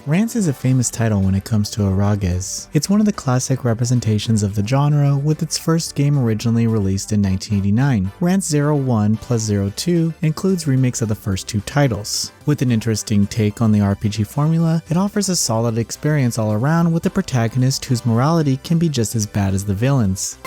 Rance is a famous title when it comes to Arages. It's one of the classic representations of the genre, with its first game originally released in 1989. Rance 01 plus 02 includes remakes of the first two titles. With an interesting take on the RPG formula, it offers a solid experience all around with a protagonist whose morality can be just as bad as the villains.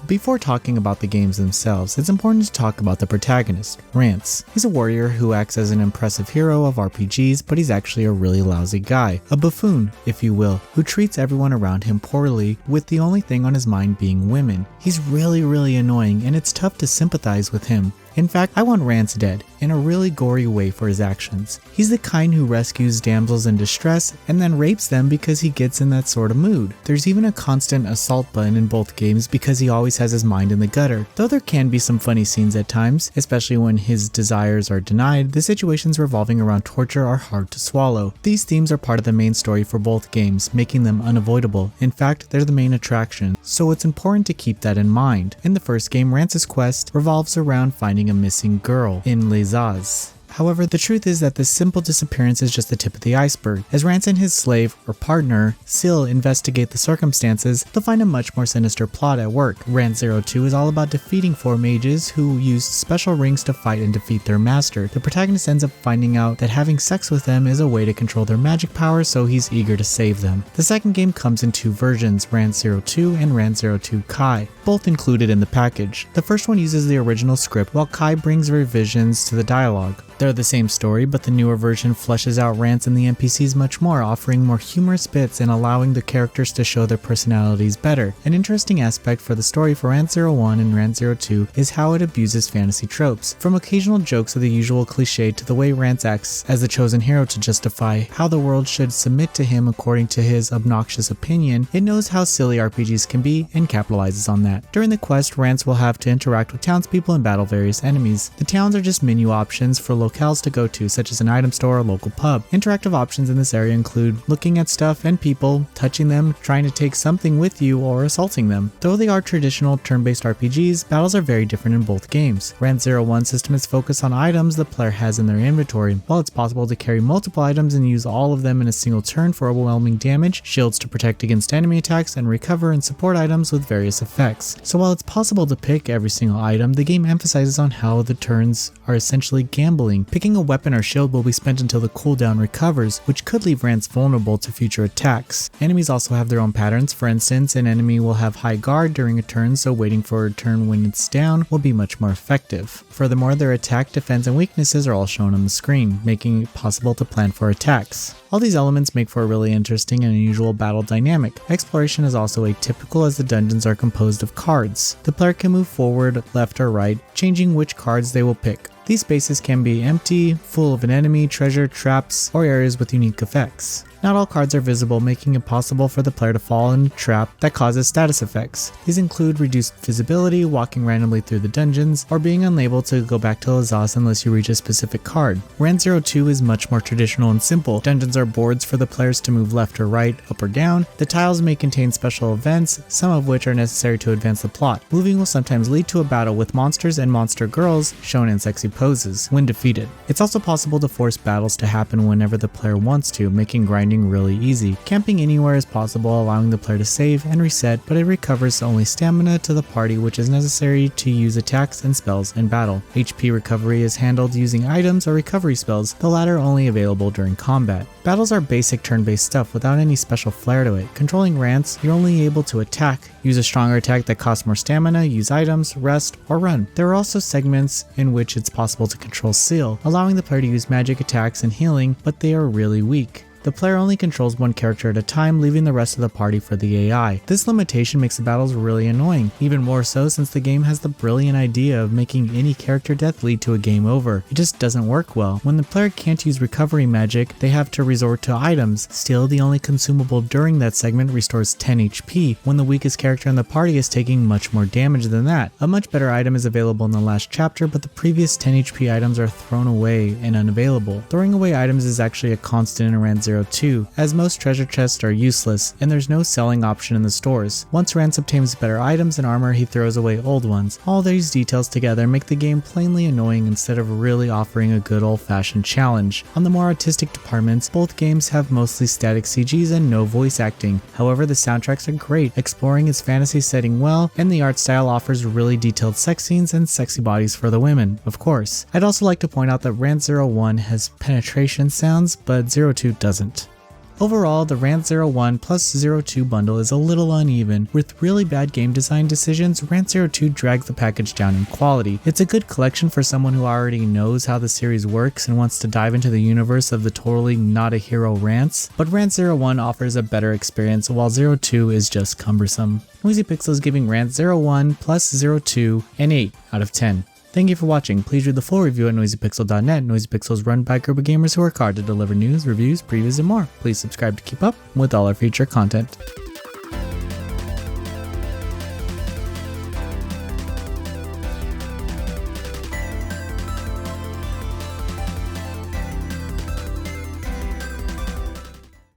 Before talking about the games themselves, it's important to talk about the protagonist, Rance. He's a warrior who acts as an impressive hero of RPGs, but he's actually a really lousy guy, a buffoon, if you will, who treats everyone around him poorly, with the only thing on his mind being women. He's really annoying, and it's tough to sympathize with him. In fact, I want Rance dead, in a really gory way for his actions. He's the kind who rescues damsels in distress and then rapes them because he gets in that sort of mood. There's even a constant assault button in both games because he always has his mind in the gutter. Though there can be some funny scenes at times, especially when his desires are denied, the situations revolving around torture are hard to swallow. These themes are part of the main story for both games, making them unavoidable. In fact, they're the main attraction, so it's important to keep that in mind. In the first game, Rance's quest revolves around finding a missing girl in Les As. However, the truth is that this simple disappearance is just the tip of the iceberg. As Rance and his slave, or partner, Syl investigate the circumstances, they'll find a much more sinister plot at work. Rance 02 is all about defeating 4 mages who use special rings to fight and defeat their master. The protagonist ends up finding out that having sex with them is a way to control their magic power, so he's eager to save them. The second game comes in 2 versions, Rance 02 and Rance 02 Kai, both included in the package. The first one uses the original script, while Kai brings revisions to the dialogue. They're the same story, but the newer version fleshes out Rance and the NPCs much more, offering more humorous bits and allowing the characters to show their personalities better. An interesting aspect for the story for Rance 01 and Rance 02 is how it abuses fantasy tropes. From occasional jokes of the usual cliche to the way Rance acts as the chosen hero to justify how the world should submit to him according to his obnoxious opinion, it knows how silly RPGs can be and capitalizes on that. During the quest, Rance will have to interact with townspeople and battle various enemies. The towns are just menu options for locales to go to, such as an item store or local pub. Interactive options in this area include looking at stuff and people, touching them, trying to take something with you, or assaulting them. Though they are traditional turn-based RPGs, battles are very different in both games. Rance 01 system is focused on items the player has in their inventory. While it's possible to carry multiple items and use all of them in a single turn for overwhelming damage, shields to protect against enemy attacks, and recover and support items with various effects. So while it's possible to pick every single item, the game emphasizes on how the turns are essentially gambling. Picking a weapon or shield will be spent until the cooldown recovers, which could leave Rance vulnerable to future attacks. Enemies also have their own patterns. For instance, an enemy will have high guard during a turn, so waiting for a turn when it's down will be much more effective. Furthermore, their attack, defense, and weaknesses are all shown on the screen, making it possible to plan for attacks. All these elements make for a really interesting and unusual battle dynamic. Exploration is also atypical as the dungeons are composed of cards. The player can move forward, left, or right, changing which cards they will pick. These spaces can be empty, full of an enemy, treasure, traps, or areas with unique effects. Not all cards are visible, making it possible for the player to fall in a trap that causes status effects. These include reduced visibility, walking randomly through the dungeons, or being unable to go back to Les As unless you reach a specific card. Rance 02 is much more traditional and simple. Dungeons are boards for the players to move left or right, up or down. The tiles may contain special events, some of which are necessary to advance the plot. Moving will sometimes lead to a battle with monsters and monster girls shown in sexy poses when defeated. It's also possible to force battles to happen whenever the player wants to, making grinding really easy. Camping anywhere is possible, allowing the player to save and reset, but it recovers only stamina to the party, which is necessary to use attacks and spells in battle. HP recovery is handled using items or recovery spells, the latter only available during combat. Battles are basic turn-based stuff without any special flair to it. Controlling Rance, you're only able to attack, use a stronger attack that costs more stamina, use items, rest, or run. There are also segments in which it's possible to control Syl, allowing the player to use magic attacks and healing, but they are really weak. The player only controls one character at a time, leaving the rest of the party for the AI. This limitation makes the battles really annoying, even more so since the game has the brilliant idea of making any character death lead to a game over. It just doesn't work well. When the player can't use recovery magic, they have to resort to items. Still, the only consumable during that segment restores 10 HP, when the weakest character in the party is taking much more damage than that. A much better item is available in the last chapter, but the previous 10 HP items are thrown away and unavailable. Throwing away items is actually a constant in Rance Zero 2, as most treasure chests are useless, and there's no selling option in the stores. Once Rance obtains better items and armor, he throws away old ones. All these details together make the game plainly annoying instead of really offering a good old-fashioned challenge. On the more artistic departments, both games have mostly static CGs and no voice acting. However, the soundtracks are great, exploring its fantasy setting well, and the art style offers really detailed sex scenes and sexy bodies for the women, of course. I'd also like to point out that Rance 01 has penetration sounds, but 02 doesn't. Overall, the Rance 01 plus 02 bundle is a little uneven. With really bad game design decisions, Rance 02 drags the package down in quality. It's a good collection for someone who already knows how the series works and wants to dive into the universe of the totally not a hero Rance, but Rance 01 offers a better experience while 02 is just cumbersome. Noisy Pixel is giving Rance 01 plus 02 an 8 out of 10. Thank you for watching. Please read the full review at noisypixel.net. Noisy Pixel is run by a group of gamers who work hard to deliver news, reviews, previews, and more. Please subscribe to keep up with all our future content.